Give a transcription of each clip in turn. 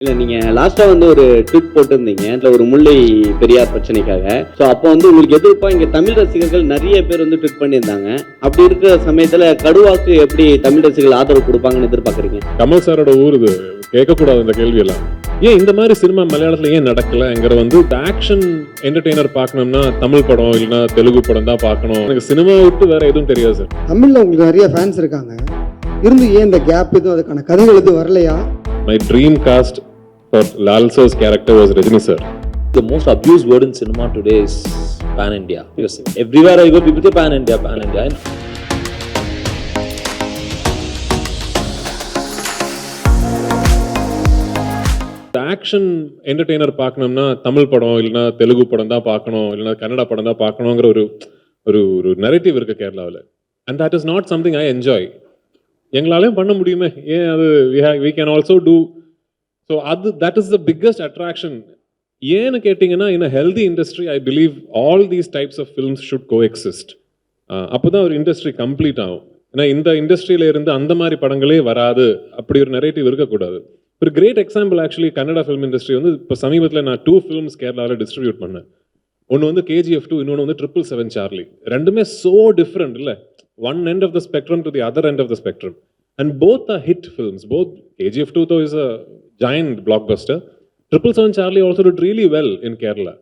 இல்லை நீங்கள் லாஸ்ட்டாக வந்து ஒரு ட்விட் போட்டிருந்தீங்க இல்லை ஒரு முல்லை பெரியார் பிரச்சனைக்காக. ஸோ அப்போ வந்து உங்களுக்கு எதிர்ப்பாக இங்கே தமிழ் ரசிகர்கள் நிறைய பேர் வந்து ட்விட் பண்ணியிருந்தாங்க. அப்படி இருக்கிற சமயத்தில் கடுவாக்கு எப்படி தமிழ் ரசிகர்கள் ஆதரவு கொடுப்பாங்கன்னு எதிர்பார்க்குறீங்க? கமல் சாரோட ஊர் இது, கேட்கக்கூடாது இந்த கேள்வியெல்லாம். ஏன் இந்த மாதிரி சினிமா மலையாளத்தில் ஏன் நடக்கலைங்கிற வந்து ஆக்ஷன் என்டர்டெய்னர் பார்க்கணும்னா தமிழ் படம் இல்லைன்னா தெலுங்கு படம் தான் பார்க்கணும். எனக்கு சினிமா விட்டு வேற எதுவும் தெரியாது சார். தமிழில் உங்களுக்கு நிறைய ஃபேன்ஸ் இருக்காங்க, இருந்து ஏன் இந்த கேப் எதுவும் அதுக்கான கதைகள் எதுவும் வரலையா? My dream cast for Lal sir's character was Rajini sir. The most abused word in cinema today is pan India. Because everywhere I go, people say pan India, pan India. Action entertainer பார்க்கணும்னா தமிழ் படம் இல்லைன்னா தெலுங்கு படம் தான் பார்க்கணும் இல்லைன்னா கன்னடா படம் தான் பார்க்கணுங்கிற ஒரு ஒரு ஒரு நரேட்டிவ் இருக்கு கேரளாவில். And that is not something I enjoy. எங்களாலையும் பண்ண முடியுமே, ஏன் அது we can also do. So அது that is the biggest attraction. ஏன்னு கேட்டிங்கன்னா in a healthy industry I believe all these types of films should coexist. அப்போ தான் ஒரு இண்டஸ்ட்ரி கம்ப்ளீட் ஆகும். ஏன்னா இந்த இண்டஸ்ட்ரியில இருந்து அந்த மாதிரி படங்களே வராது, அப்படி ஒரு நரேட்டிவ் இருக்கக்கூடாது. ஒரு great example actually Kannada film industry வந்து இப்போ சமீபத்தில் நான் 2 ஃபிலிம்ஸ் கேரளாவில் டிஸ்ட்ரிபியூட் பண்ணேன். ஒன்று வந்து KGF2, இன்னொன்று வந்து 777 சார்லி. ரெண்டுமே ஸோ டிஃப்ரெண்ட் இல்லை, one end of the spectrum to the other end of the spectrum, and both are hit films. Both KGF2 though is a giant blockbuster, 777 Charlie also did really well in Kerala.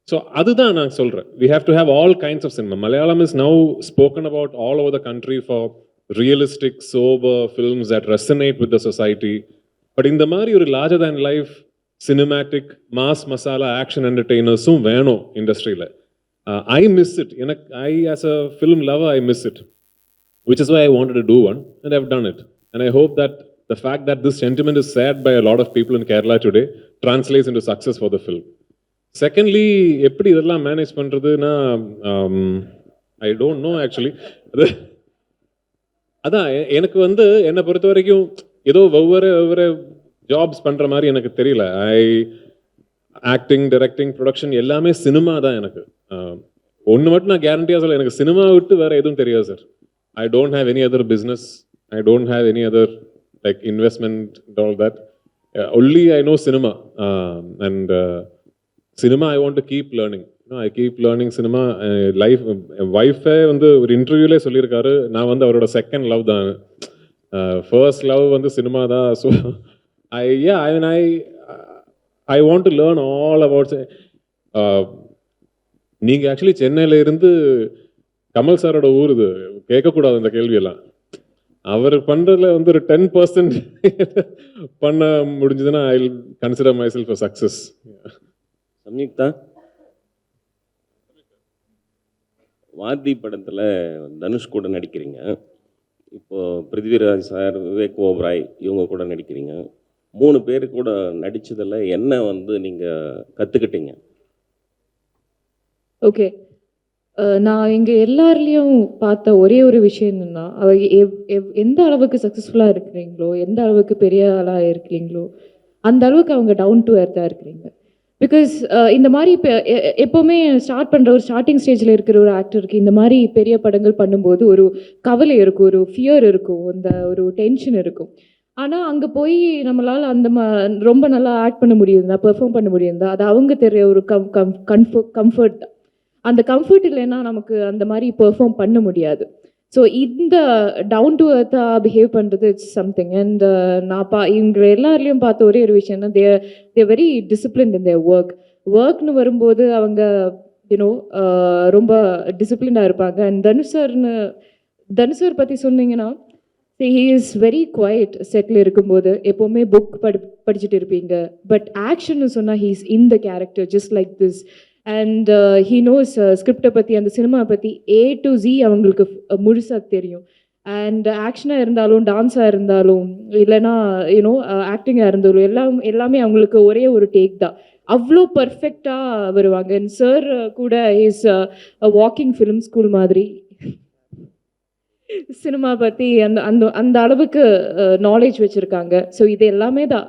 So adudha na solra, we have to have all kinds of cinema. Malayalam is now spoken about all over the country for realistic, sober films that resonate with the society. But in the mari or larger than life cinematic mass masala action entertainers um veno industry la. I miss it. I as a film lover I miss it, which is why I wanted to do one, and I've done it. And I hope that the fact that this sentiment is shared by a lot of people in Kerala today translates into success for the film. Secondly, எப்படி இதெல்லாம் manage பண்ணுறதுன்னா I don't know actually. அதான் எனக்கு வந்து என்னை பொறுத்த வரைக்கும் ஏதோ ஒவ்வொரு ஜாப்ஸ் பண்ணுற மாதிரி எனக்கு தெரியல. ஆக்டிங், டைரக்டிங், ப்ரொடக்ஷன் எல்லாமே சினிமா தான் எனக்கு. ஒன்று மட்டும் நான் கேரண்டியாக சொல்ல, எனக்கு சினிமா விட்டு வேறு எதுவும் தெரியாது sir. I don't have any other business. I don't have any other like investment and all that. Only I know cinema. And cinema I want to keep learning. I keep learning cinema. Life, wife வந்து ஒரு இன்டர்வியூலே சொல்லியிருக்காரு, நான் வந்து அவரோட second love தான். First love வந்து cinema தான். So I want to learn all about. நீங்கள் ஆக்சுவலி சென்னையில் இருந்து கமல் சாரோட ஊர் இது, கேட்கக்கூடாது இந்த கேள்வியெல்லாம். அவர் பண்ணுறதுல வந்து ஒரு 10% பண்ண முடிஞ்சதுன்னா I will consider my self a success. Samyuktha, வாதி படத்தில் தனுஷ் கூட நடிக்கிறீங்க. இப்போது பிருத்விராஜ் சார், விவேக், ஓபராய் இவங்க கூட நடிக்கிறீங்க. 3 பேர் கூட நடித்ததில் என்ன வந்து நீங்கள் கற்றுக்கிட்டீங்க? ஓகே, நான் இங்கே எல்லாருலேயும் பார்த்த ஒரே ஒரு விஷயம் என்னென்னா, எந்த அளவுக்கு சக்ஸஸ்ஃபுல்லாக இருக்கிறீங்களோ, எந்த அளவுக்கு பெரிய ஆளாக இருக்கிறீங்களோ, அந்த அளவுக்கு அவங்க டவுன் டு எர்த்தாக இருக்கிறீங்க. பிகாஸ் இந்த மாதிரி இப்போ எப்போவுமே ஸ்டார்ட் பண்ணுற ஒரு ஸ்டார்டிங் ஸ்டேஜில் இருக்கிற ஒரு ஆக்டருக்கு இந்த மாதிரி பெரிய படங்கள் பண்ணும்போது ஒரு கவலை இருக்கும், ஒரு ஃபியர் இருக்கும், அந்த ஒரு டென்ஷன் இருக்கும். ஆனால் அங்கே போய் நம்மளால் அந்த ரொம்ப நல்லா ஆக்ட் பண்ண முடியுதா, பெர்ஃபார்ம் பண்ண முடியுதா, அது அவங்க தெரிய ஒரு கம்ஃபர்ட் தான். அந்த கம்ஃபர்ட் இல்லைன்னா நமக்கு அந்த மாதிரி பெர்ஃபார்ம் பண்ண முடியாது. ஸோ இந்த டவுன் டு எர்த்தாக பிஹேவ் பண்ணுறது இட்ஸ் சம்திங். அண்ட் நான் இவங்க எல்லாருலேயும் பார்த்த ஒரே ஒரு விஷயம்னா, தேர் வெரி டிசிப்ளின்ட் இன் தேர் ஒர்க்னு வரும்போது அவங்க யூனோ ரொம்ப டிசிப்ளின்டாக இருப்பாங்க. அண்ட் தனுஷ் சார் பற்றி சொன்னீங்கன்னா, ஹி இஸ் வெரி குவைட். செட்டில் இருக்கும்போது எப்போவுமே புக் படிச்சுட்டு இருப்பீங்க, பட் ஆக்ஷன்னு சொன்னால் he is in the character just like this. And he knows ஸ்கிரிப்டை பற்றி, அந்த சினிமா பற்றி A to Z அவங்களுக்கு முழுசாக தெரியும். அண்ட் ஆக்ஷனாக இருந்தாலும், டான்ஸாக இருந்தாலும், இல்லைனா யூனோ ஆக்டிங்காக இருந்தாலும் எல்லாமே அவங்களுக்கு ஒரே ஒரு டேக் தான். அவ்வளோ பர்ஃபெக்டாக வருவாங்க. அண்ட் சார் கூட இஸ் வாக்கிங் ஃபிலிம் ஸ்கூல் மாதிரி சினிமா பற்றி அந்த அளவுக்கு நாலேஜ் வச்சுருக்காங்க. ஸோ இது எல்லாமே தான்.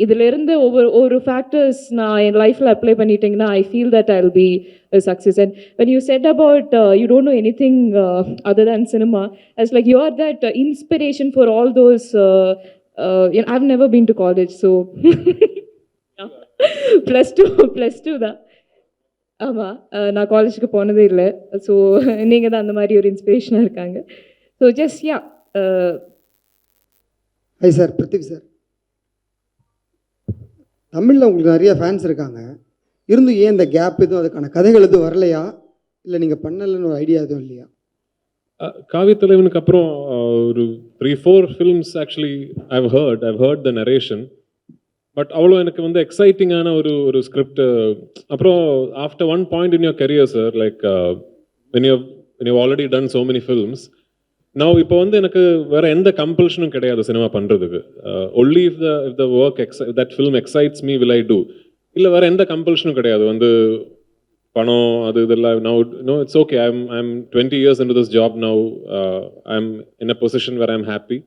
இதிலிருந்து ஒவ்வொரு ஃபேக்டர்ஸ் நான் என் லைஃப்பில் அப்ளை பண்ணிட்டீங்கன்னா I feel that I will be success. And when you said about you don't know anything other than cinema, it's like you are that inspiration for all those I've never been to college, so plus two தான். ஆமாம், நான் காலேஜுக்கு போனதே இல்லை. So நீங்கள் தான் அந்த மாதிரி ஒரு இன்ஸ்பிரேஷனாக இருக்காங்க. So just ya. Hi sir, Prithvi sir. தமிழில் உங்களுக்கு நிறைய ஃபேன்ஸ் இருக்காங்க, இருந்தும் ஏன் இந்த கேப் எதுவும் அதுக்கான கதைகள் எதுவும் வரலையா, இல்லை நீங்கள் பண்ணலன்னு ஒரு ஐடியா எதுவும் இல்லையா? காவிய தலைவனுக்கு அப்புறம் ஒரு 3-4 films actually I've heard the narration. But அவ்வளோ எனக்கு வந்து எக்ஸைட்டிங்கான ஒரு ஸ்கிரிப்ட். அப்புறம் after one point in your career sir, like when you've already done so many films, now இப்போ வந்து எனக்கு வேற எந்த கம்பல்ஷனும் கிடையாது சினிமா பண்ணுறதுக்கு. only if the work that film excites me will I do. இல்லை வேற எந்த கம்பல்ஷனும் கிடையாது. வந்து பணம் அது இதெல்லாம் now no, it's okay. I'm 20 years into this job now. I'm in a position where I'm happy.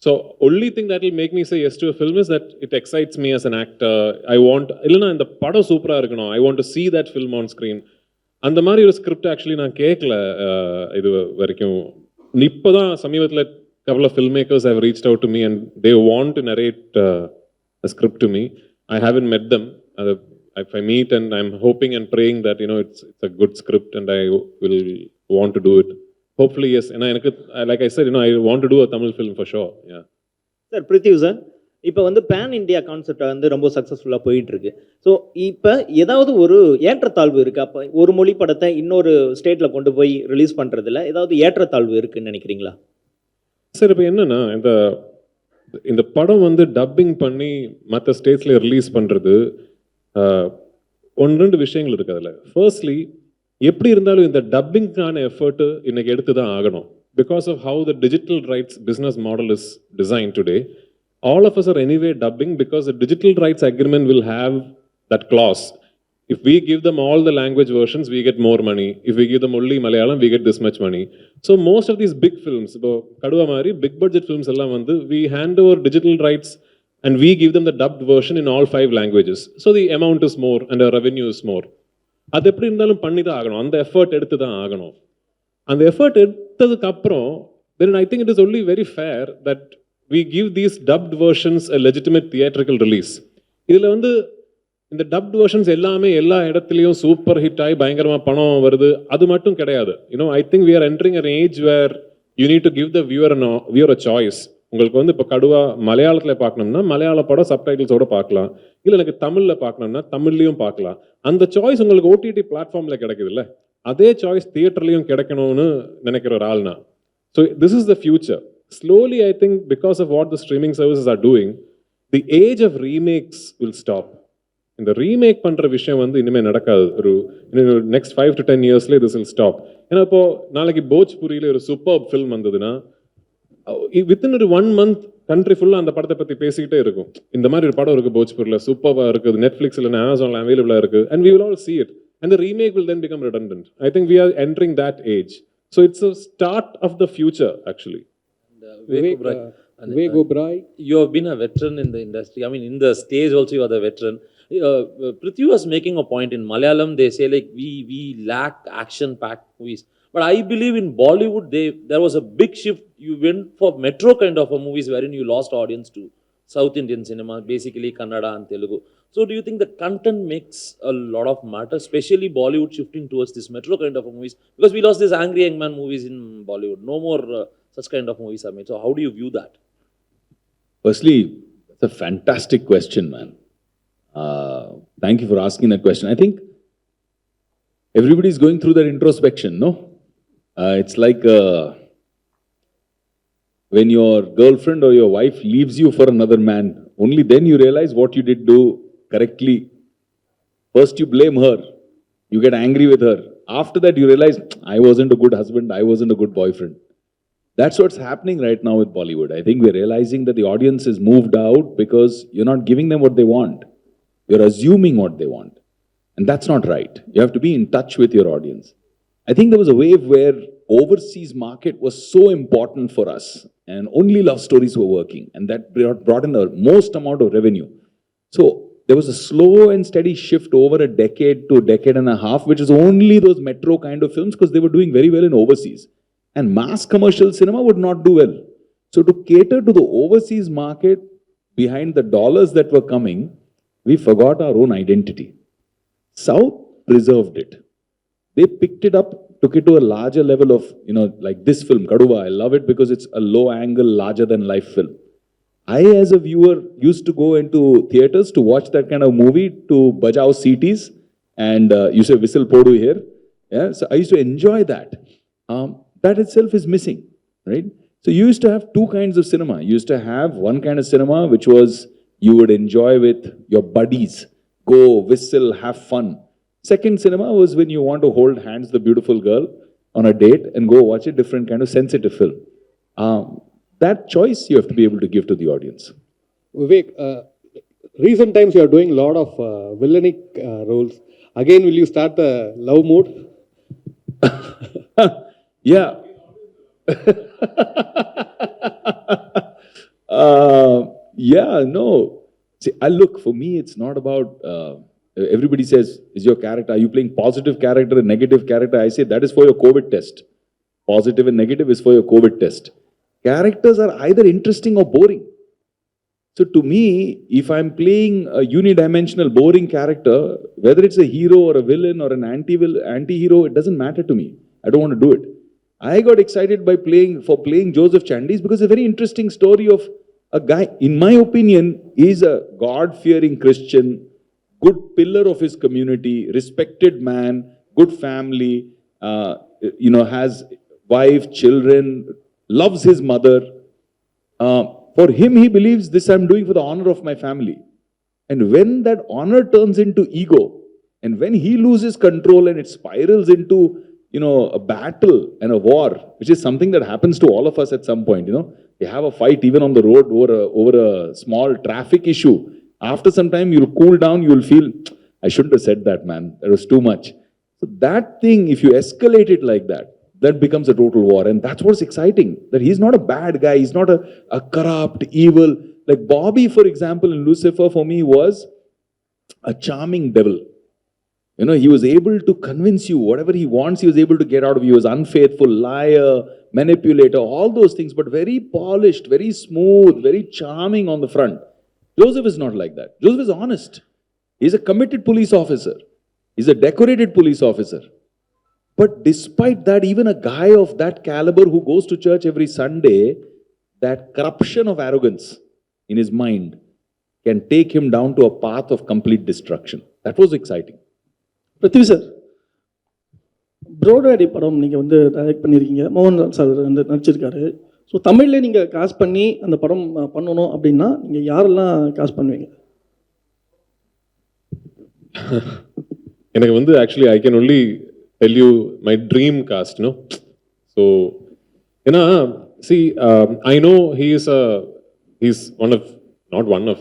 So only thing that will make me say yes to a film is that it excites me as an actor. I want இல்லைனா இந்த படம் சூப்பராக இருக்கணும், I want to see that film on screen. அந்த மாதிரி ஒரு script actually நான் கேட்கல இது வரைக்கும். இப்போ தான் சமீபத்தில் couple of filmmakers have reached out to me and they want to narrate a script to me. I haven't met them. If I meet, and I'm hoping and praying that it's a good script and I will want to do it. Hopefully yes. And like I said, I want to do a Tamil film for sure. Yeah. Sir, Prithvi sir, இப்போ வந்து pan India concept வந்து ரொம்ப சக்ஸஸ்ஃபுல்லாக போயிட்டு இருக்கு. So இப்போ ஏதாவது ஒரு ஏற்றத்தாழ்வு இருக்குது? அப்போ ஒரு மொழி படத்தை இன்னொரு ஸ்டேட்டில் கொண்டு போய் ரிலீஸ் பண்ணுறதுல ஏதாவது ஏற்றத்தாழ்வு இருக்குன்னு நினைக்கிறீங்களா? சார், இப்போ என்னன்னா இந்த படம் வந்து டப்பிங் பண்ணி மற்ற ஸ்டேட்ஸில் ரிலீஸ் பண்ணுறது 1-2 விஷயங்கள் இருக்குது அதில். ஃபர்ஸ்ட்லி, எப்படி இருந்தாலும் இந்த டப்பிங்கான எஃபர்ட்டு இன்னைக்கு எடுத்து தான் ஆகணும். Because of how the digital rights business model is design today, all of us are anyway dubbing because the digital rights agreement will have that clause. If we give them all the language versions, we get more money. If we give them only Malayalam, we get this much money. So most of these big films, Kaduva mari big budget films ella vandu we hand over digital rights and we give them the dubbed version in all 5 languages. So the amount is more and our revenue is more. அது எப்படி இருந்தாலும் பண்ணி தான் ஆகணும், அந்த effort எடுத்து தான் ஆகணும். அந்த எஃபர்ட் எடுத்ததுக்கு அப்புறம் then I think it is only very fair that we give these dubbed versions a legitimate theatrical release. இதில் வந்து இந்த dubbed versions எல்லாமே எல்லா இடத்துலையும் சூப்பர் ஹிட் ஆகி பயங்கரமாக பணம் வருது, அது மட்டும் கிடையாது. I think we are entering an age where you need to give the viewer a choice. உங்களுக்கு வந்து இப்போ கடுவா மலையாளத்தில் பார்க்கணும்னா மலையாள படம் சப்டைட்டில்ஸோட பார்க்கலாம், இல்லை எனக்கு தமிழில் பார்க்கணும்னா தமிழ்லையும் பார்க்கலாம். அந்த சாய்ஸ் உங்களுக்கு ஓடிடி பிளாட்ஃபார்மில் கிடைக்குது இல்லை, அதே சாய்ஸ் தியேட்டர்லையும் கிடைக்கணும்னு நினைக்கிற ஒரு ஆள்னா. So this is the future. Slowly, I think, because of what the streaming services are doing, the age of remakes will stop. இந்த ரீமேக் பண்ணுற விஷயம் வந்து இனிமேல் நடக்காது. ஒரு next 5 to 10 yearsலேயே this will stop. ஏன்னா இப்போ நாளைக்கு போஜ்புரியில் ஒரு சூப்பர் ஃபில்ம் வந்ததுன்னா வித்தின் ஒரு 1 month கண்ட்ரி ஃபுல்லாக அந்த படத்தை பற்றி பேசிக்கிட்டே இருக்கும். இந்த மாதிரி ஒரு படம் இருக்குது போஜ்பூரில், சூப்பராக இருக்குது, நெட்ஃப்ளிக்ஸ் இல்லை அமேசானில் அவைலபிளாக இருக்குது, and we will all see it. And the remake will then become redundant. I think we are entering that age. So it's a start of the future, actually. Vivek Oberoi, you have been a veteran in the industry. I mean, in the stage also you are the veteran. Prithvi was making a point. In Malayalam, they say like we lack action-packed movies. But I believe in Bollywood, there was a big shift. You went for metro kind of a movies wherein you lost audience to South Indian cinema, basically Kannada and Telugu. So do you think the content makes a lot of matter, especially Bollywood shifting towards this metro kind of movies? Because we lost this Angry Young Man movies in Bollywood. No more such kind of movies are made. So how do you view that? Firstly, it's a fantastic question, man. Thank you for asking that question. I think everybody is going through that introspection, no? It's like when your girlfriend or your wife leaves you for another man, only then you realize what you did do correctly. First you blame her, you get angry with her. After that you realize, I wasn't a good husband, I wasn't a good boyfriend. That's what's happening right now with Bollywood. I think we're realizing that the audience is moved out because you're not giving them what they want. You're assuming what they want. And that's not right. You have to be in touch with your audience. I think there was a wave where overseas market was so important for us and only love stories were working, and that brought in the most amount of revenue. So there was a slow and steady shift over a decade to a decade and a half, which is only those metro kind of films because they were doing very well in overseas. And mass commercial cinema would not do well. So to cater to the overseas market, behind the dollars that were coming, we forgot our own identity. South preserved it. They picked it up, took it to a larger level of, like this film, Kaduva. I love it because it's a low angle, larger than life film. I, as a viewer, used to go into theaters to watch that kind of movie, to bajao CTs, and you say whistle podu here. Yeah, so I used to enjoy that. That itself is missing, right? So you used to have two kinds of cinema. You used to have one kind of cinema which was you would enjoy with your buddies, go whistle, have fun. Second cinema was when you want to hold hands the beautiful girl on a date and go watch a different kind of sensitive film. That choice you have to be able to give to the audience. Vivek, recent times you are doing a lot of villainic roles. Again, will you start the love mood? Yeah. Yeah, no. See, for me, it's not about, everybody says, is your character, are you playing positive character and negative character? I say that is for your COVID test. Positive and negative is for your COVID test. Characters are either interesting or boring. So to me, if I'm playing a unidimensional, boring character, whether it's a hero or a villain or an anti-hero, it doesn't matter to me. I don't want to do it. I got excited by playing Joseph Chandis because it's a very interesting story of a guy, in my opinion, is a God-fearing Christian, good pillar of his community, respected man, good family, has wife, children, loves his mother. For him, he believes this I'm doing for the honor of my family. And when that honor turns into ego, and when he loses control and it spirals into, a battle and a war, which is something that happens to all of us at some point, You have a fight even on the road over a small traffic issue. After some time, you'll cool down, you'll feel, I shouldn't have said that, man. That was too much. So that thing, if you escalate it like that, that becomes a total war. And that's what's exciting, that he's not a bad guy. He's not a corrupt, evil. Like Bobby, for example, in Lucifer, for me, was a charming devil. He was able to convince you whatever he wants, he was able to get out of you. He was unfaithful, liar, manipulator, all those things, but very polished, very smooth, very charming on the front. Joseph is not like that. Joseph is honest. He's a committed police officer. He's a decorated police officer. But despite that, even a guy of that caliber who goes to church every Sunday, that corruption of arrogance in his mind can take him down to a path of complete destruction. That was exciting. Prithvi sir, ப்ரோடாடி படம் நீங்கள் direct பண்ணியிருக்கீங்க, Mohanlal sir நடிச்சிருக்காரு. So தமிழில் நீங்கள் cost பண்ணி அந்த படம் பண்ணணும் அப்படின்னா நீங்கள் யாரெல்லாம் காஸ்ட் பண்ணுவீங்க? எனக்கு actually I can only tell you my dream cast, So, I know he's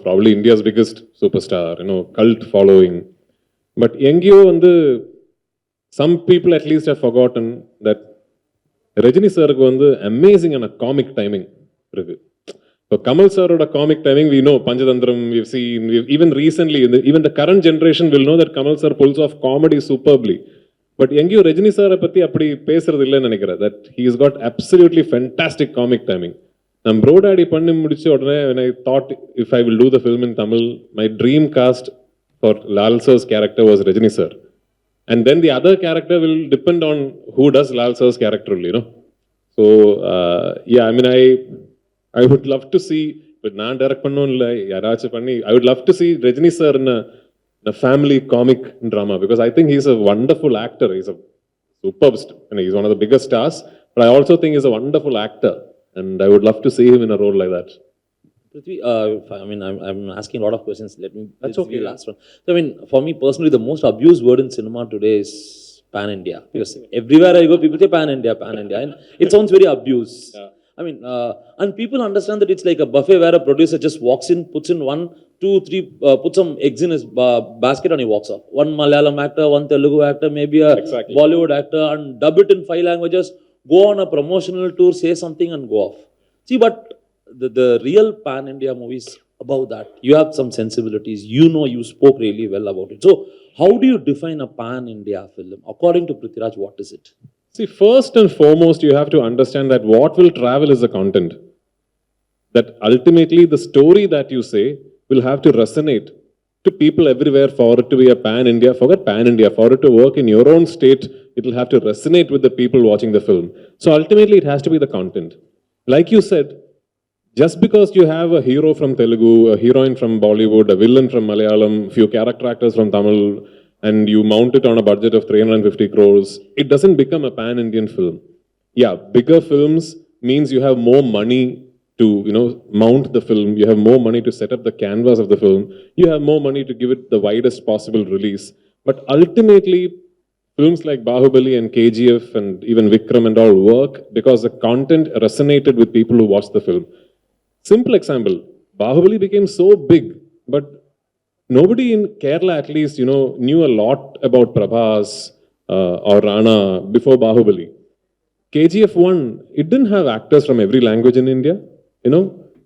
probably India's biggest superstar, cult following. But Engyo some people at least have forgotten that Rajini sir amazing and a comic timing. So Kamal sir oda comic timing, we know Panchadandram, we've seen, even recently, even the current generation will know that Kamal sir pulls off comedy superbly. But Engyo Rajini sir patti appadi pesradhu illa nenikira, that he's got absolutely fantastic comic timing. I'm bro daddy panni mudicha odane, when I thought if I will do the film in Tamil, my dream cast for Lal sir's character was Rajini sir. And then the other character will depend on who does Lal sir's character only, So, I would love to see, but naan direct pannonilla, yarachu panni, I would love to see Rajini sir in a family comic drama, because I think he's a wonderful actor. He's a superb, he's one of the biggest stars, but I also think he's a wonderful actor, and I would love to see him in a role like that. Prithvi, I'm asking a lot of questions. Let me. That's okay. The last one. So, for me personally, the most abused word in cinema today is pan-India. Because everywhere I go, people say pan-India, and it sounds very abused. Yeah. And people understand that it's like a buffet where a producer just walks in, puts in 1, 2, 3, puts some eggs in his basket and he walks off. One Malayalam actor, one Telugu actor, maybe a Bollywood actor, and dub it in 5 languages, go on a promotional tour, say something and go off. See, but the real pan-India movies above that, you have some sensibilities, you spoke really well about it. So, how do you define a pan-India film? According to Prithviraj, what is it? See, first and foremost, you have to understand that what will travel is the content. that ultimately the story that you say will have to resonate to people everywhere for it to be a pan-India, forget pan-India, for it to work in your own state, it will have to resonate with the people watching the film. So ultimately it has to be the content. Like you said, just because you have a hero from Telugu, a heroine from Bollywood, a villain from Malayalam, few character actors from Tamil, and you mount it on a budget of 350 crores, it doesn't become a pan-Indian film. Yeah, bigger films means you have more money to, mount the film, you have more money to set up the canvas of the film, you have more money to give it the widest possible release. But ultimately, films like Bahubali and KGF and even Vikram and all work because the content resonated with people who watched the film. Simple example, Bahubali became so big, but nobody in Kerala at least, knew a lot about Prabhas or Rana before Bahubali. KGF 1, it didn't have actors from every language in India.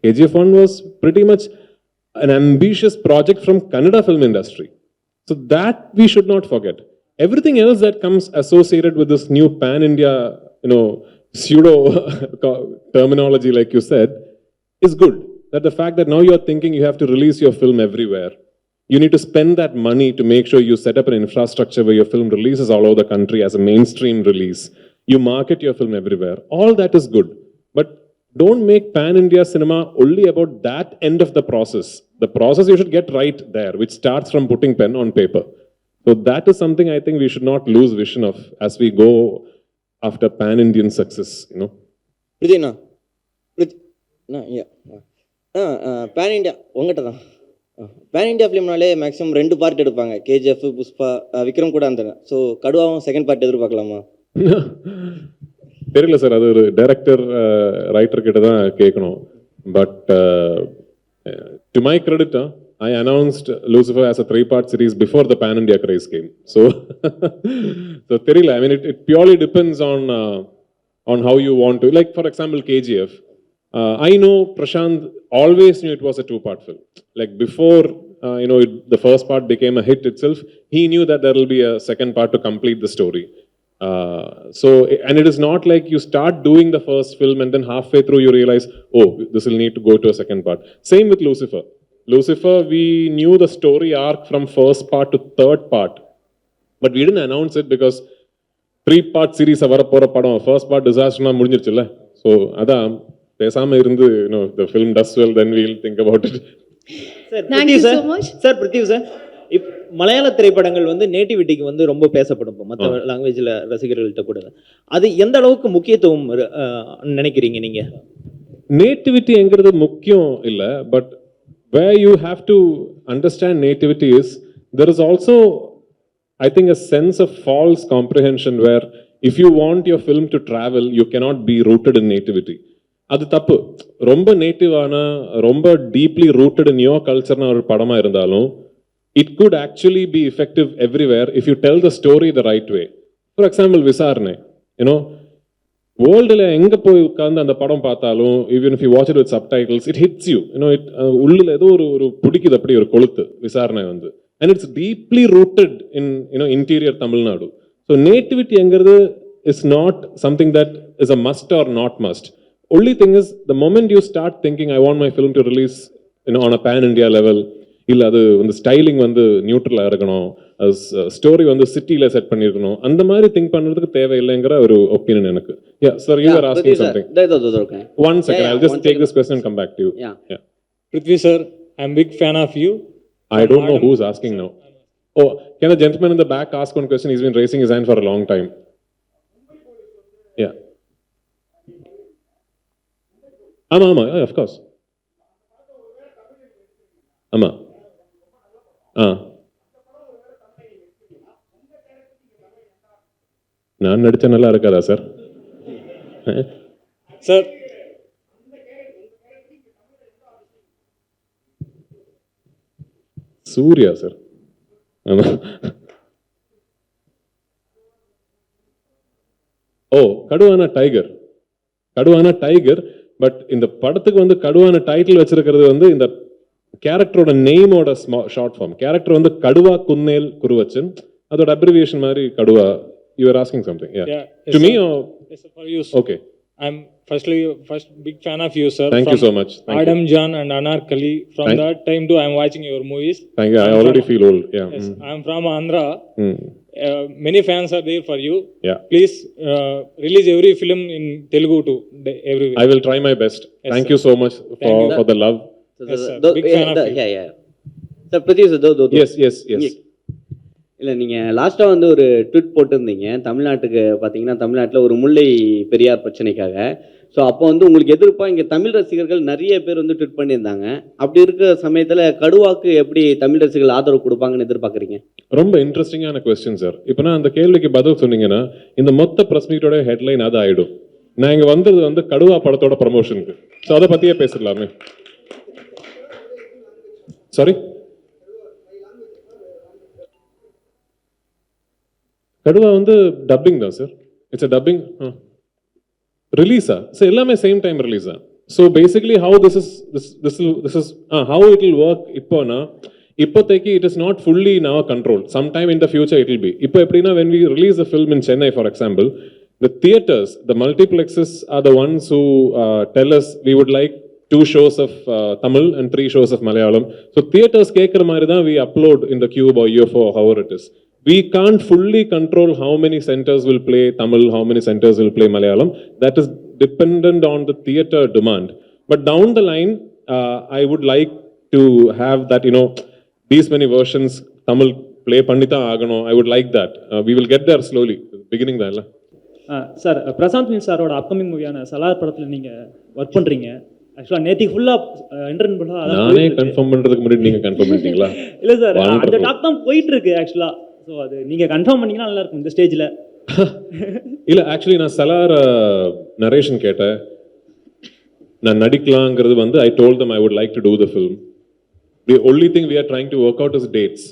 KGF 1 was pretty much an ambitious project from Kannada film industry. So that we should not forget. Everything else that comes associated with this new pan-India, pseudo terminology, like you said, is good. That the fact that now you're thinking you have to release your film everywhere. You need to spend that money to make sure you set up an infrastructure where your film releases all over the country as a mainstream release. You market your film everywhere. All that is good. But don't make pan-India cinema only about that end of the process. The process you should get right there, which starts from putting pen on paper. So that is something I think we should not lose vision of as we go after pan-Indian success, Prithina. Pan India உங்கள்கிட்ட தான் pan India ஃபிலிம்னாலே maximum 2 part எடுப்பாங்க, KGF, Pushpa, Vikram கூட அந்த. So கடுவாவும் second part எதிர்பார்க்கலாமா? தெரியல சார், அது ஒரு டைரக்டர் ரைட்டர் கிட்ட தான் கேட்கணும். But to my credit, I announced Lucifer as a 3-part series before the pan-India craze came. So தெரியல. I mean, it purely depends on how you want to. Like, for example, KGF. I know Prashant always knew it was a 2-part film. Like, before, the first part became a hit itself, he knew that there will be a second part to complete the story. And it is not like you start doing the first film and then halfway through you realize, oh, this will need to go to a second part. Same with Lucifer. Lucifer, we knew the story arc from first part to third part, but we didn't announce it because 3-part series வரப்போற படம் first part disaster முடிஞ்சிருச்சுல்ல. So அதான் பேசாம இருந்து, the film does well, then we'll think about it. Sir, Thank you so much. Sir, Prithvi sir, மலையாள திரைப்படங்கள் நேட்டிவிட்டிக்கு ரொம்ப பேசப்படும் மற்ற லாங்குவேஜில் ரசிகர்கள்ட்ட கூட. அது எந்த அளவுக்கு முக்கியத்துவம் நினைக்கிறீங்க நீங்க? நேட்டிவிட்டிங்கிறது முக்கியம் இல்லை, but where you have to understand nativity is, there is also, I think, a sense of false comprehension where if you want your film to travel, you cannot be rooted in nativity. அது தப்பு. ரொம்ப நேட்டிவான, ரொம்ப deeply rooted in your கல்ச்சர்னா ஒரு படமாக இருந்தாலும், it could actually be effective everywhere if you tell the story the right way. For example, விசாரணை, வேர்ல்டில் எங்கே போய் உட்காந்து அந்த படம் பார்த்தாலும், even if you watch it with subtitles, it hits you. It உள்ளில் ஏதோ ஒரு பிடிக்குது, அப்படி ஒரு கொளுத்து விசாரணை and it's deeply rooted in interior Tamil Nadu. So நேட்டிவிட்டிங்கிறது is not something that is a must or not must. Only thing is, the moment you start thinking, I want my film to release on a pan-India level, இல்லை அது styling நியூட்ரலாக இருக்கணும், story சிட்டியில் set பண்ணியிருக்கணும், அந்த மாதிரி think பண்ணுறதுக்கு தேவையில்லைங்கிற ஒரு opinion எனக்கு. Yeah, sir, you were asking something. One second, I'll just take this question and come back to you. Yeah. Prithvi sir, I'm big fan of you. I don't know who's asking now. Oh, can the gentleman in the back ask one question? He's been raising his hand for a long time. Yeah. ஆமா, of course. ஆமா. நான் நடிச்ச நல்லா இருக்காதா sir? Sir, Surya sir. ஆமா. ஓ, கடுவான tiger. But இந்த படத்துக்கு கடுவான title வச்சிருக்கிறது இந்த கேரக்டரோட நேமோட ஷார்ட் ஃபார்ம். கேரக்டர் கடுவா குன்னேல் குருவச்சன், அதோட அப்ரிவியேஷன் மாதிரி Kathua. You were asking something, yeah. Yeah. To me or? Yes, sir, for you. Okay. I'm first big fan of you, sir. Thank you so much. Thank Adam you. John and Anarkali. From that time to I'm watching your movies. Thank you. I already feel old. Yeah. Yes, I'm from Andhra. Mm. Many fans are there for you. Yeah. Please release every film in Telugu too. Everywhere. I will try my best. Yes, Thank sir. you so much for the love. Yes, sir. Big fan of you. Yeah. Sir, Prithvi sir, Yes. இல்லை நீங்கள் லாஸ்ட்டாக வந்து ஒரு tweet போட்டிருந்தீங்க தமிழ்நாட்டுக்கு பார்த்தீங்கன்னா தமிழ்நாட்டில் ஒரு முல்லை பெரியார் பிரச்சனைக்காக. ஸோ அப்போ வந்து உங்களுக்கு எதிர்ப்பாக இங்கே தமிழ் ரசிகர்கள் நிறைய பேர் வந்து ட்வீட் பண்ணியிருந்தாங்க. அப்படி இருக்கிற சமயத்தில் கடுவாக்கு எப்படி தமிழ் ரசிகர்கள் ஆதரவு கொடுப்பாங்கன்னு எதிர்பார்க்குறீங்க? ரொம்ப இன்ட்ரெஸ்டிங்கான கொஸ்டின் சார். இப்போ நான் அந்த கேள்விக்கு பதில் சொன்னீங்கன்னா இந்த மொத்த ப்ரெஸ் மீட்டோட ஹெட்லைன் அது ஆகிடும். நான் இங்கே வந்தது வந்து கடுவா படத்தோட ப்ரமோஷனுக்கு. ஸோ அதை பற்றியே பேசிடலாமே. சாரி, கடுவா வந்து டப்பிங் தான் சார். இட்ஸ் அ டப்பிங் ரிலீஸா? ஸோ எல்லாமே சேம் டைம் ரிலீஸா? So basically how this is how it will work. இப்போனா இப்போதைக்கு it is not fully in our control. Some time in the future it will be. இப்போ எப்படின்னா when we release a film in Chennai for example, the theaters, the multiplexes are the ones who tell us we would like 2 shows of Tamil and 3 shows of Malayalam. So theaters கேட்குற மாதிரி தான் we upload in the Cube or UFO or however it is. We can't fully control how many centers will play Tamil, how many centers will play Malayalam. That is dependent on the theater demand. But down the line, I would like to have that, these many versions Tamil play pannitha agano. I would like that. We will get there slowly. Beginning தான் இல்ல sir. Prashanth Neil சாரோட upcoming மூவியான Salaar படத்தில் நீங்கள் work பண்ணுறீங்க. ஆக்சுவலாக நேற்றுக்கு ஃபுல்லாக intern பண்ணலாம். நானே கன்ஃபார்ம் பண்ணுறதுக்கு முன்னாடி நீங்கள் கன்ஃபார்ம் பண்ணிட்டீங்களா? இல்லை சார், அந்த டாக் தான் போயிட்டு இருக்கு ஆக்சுவலாக. ஸோ அது நீங்கள் கன்ஃபார்ம் பண்ணிங்கன்னா நல்லா இருக்கும் இந்த ஸ்டேஜில். இல்லை, ஆக்சுவலி நான் சலார் நரேஷன் கேட்டேன். நான் நடிக்கலாங்கிறது வந்து I told them I would like to do the film. The only thing we are trying to work out is dates.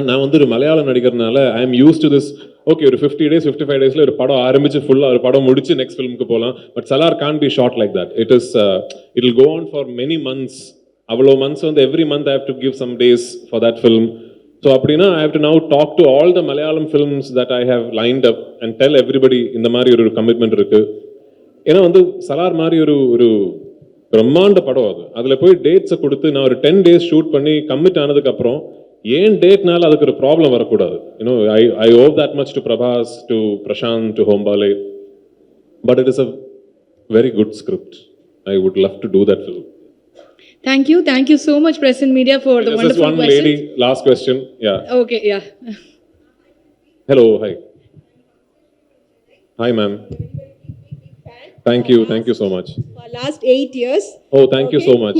நான் வந்து ஒரு மலையாளம் நடிக்கிறதுனால I am used to this. Okay, ஒரு 50 days 55 daysல ஒரு படம் ஆரம்பிச்சு ஃபுல்லாக ஒரு படம் முடிச்சு நெக்ஸ்ட் ஃபிலிமுக்கு போகலாம். But Salaar can't be shot like that. It will go on for many months. அவ்வளோ மந்த்ஸ் வந்து every month I have to give some days for that film. So அப்படின்னா I have to now talk to all the Malayalam films that I have lined up and tell everybody இந்த மாதிரி ஒரு commitment இருக்கு. ஏன்னா வந்து சலார் மாதிரி ஒரு பிரம்மாண்ட படம் அது. அதில் போய் டேட்ஸை கொடுத்து நான் ஒரு 10 days ஷூட் பண்ணி கமிட் ஆனதுக்கப்புறம் ஏன் டேட்னால அதுக்கு ஒரு ப்ராப்ளம் வரக்கூடாது. I owe that much to Prabhas, to Prashant, to Hombale. But it is a very good script. I would love to do that film. Thank you so much, Press and Media, for the wonderful one questions. Lady, last question. Yeah. Okay, yeah. Hello, hi. Hi, ma'am. Thank you so much. For last 8 years. Oh, thank you so much.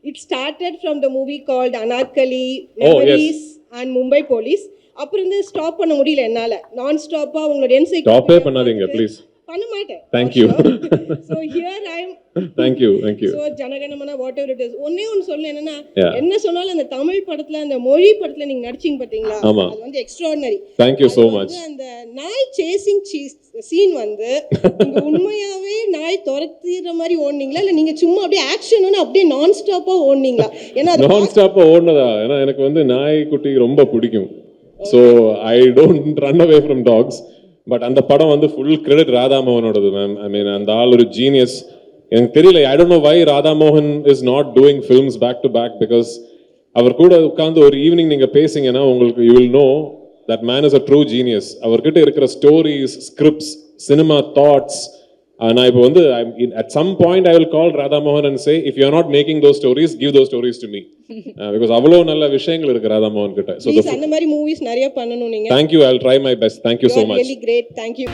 It started from the movie called Anarkali, Memories, and Mumbai Police. அப்புறம் வந்து stop பண்ண முடியல என்னால. நான் ஸ்டாப்பா உங்களோட encyclopedia ஸ்டாப்பே பண்ணாதீங்க please. பண்ண மாட்டேன். Thank you. So here I am. Thank you. So Jana Gana Mana whatever it is. ஒண்ணே ஒன்னு சொல்ல என்னன்னா, என்ன சொன்னாலும் அந்த தமிழ் படத்துல அந்த மொழி படத்துல நீங்க நடிச்சீங்க பாத்தீங்களா? அது வந்து extraordinary. Thank you so much. அந்த நாய் சேசிங் சீன் வந்து நீங்க உண்மையாவே நாய் துரத்திற மாதிரி ஓடுனீங்களா இல்ல நீங்க சும்மா அப்படியே ஆக்ஷன்னு அப்படியே நான் ஸ்டாப்பா ஓடுனீங்களா? ஏன்னா நான் ஸ்டாப்பா ஓடுனதா? ஏன்னா எனக்கு வந்து நாய் குட்டி ரொம்ப பிடிக்கும். So I don't run away from dogs. But அந்த படம் வந்து ஃபுல் கிரெடிட் ராதாமோகனோடது மேம். ஐ மீன் அந்த ஆள் ஒரு ஜீனியஸ். எனக்கு தெரியல, I don't know why Radha Mohan is not doing films back to back. Because அவர் கூட உட்காந்து ஒரு ஈவினிங் நீங்கள் பேசிங்கன்னா உங்களுக்கு you will know that man is a true genius. அவர்கிட்ட இருக்கிற ஸ்டோரிஸ், ஸ்கிரிப்ட்ஸ், சினிமா தாட்ஸ். நான் இப்போ வந்து at some point I will call Radhamohan and say, if you are not making those stories, give those stories to me. Because அவ்வளோ நல்ல விஷயங்கள் இருக்கு ராதாமோகன் கிட்ட. So அந்த மாதிரி மூவிஸ் நிறைய பண்ணணும் நீங்க. Thank you, I'll try my best. Thank you so much. Really great. Thank you.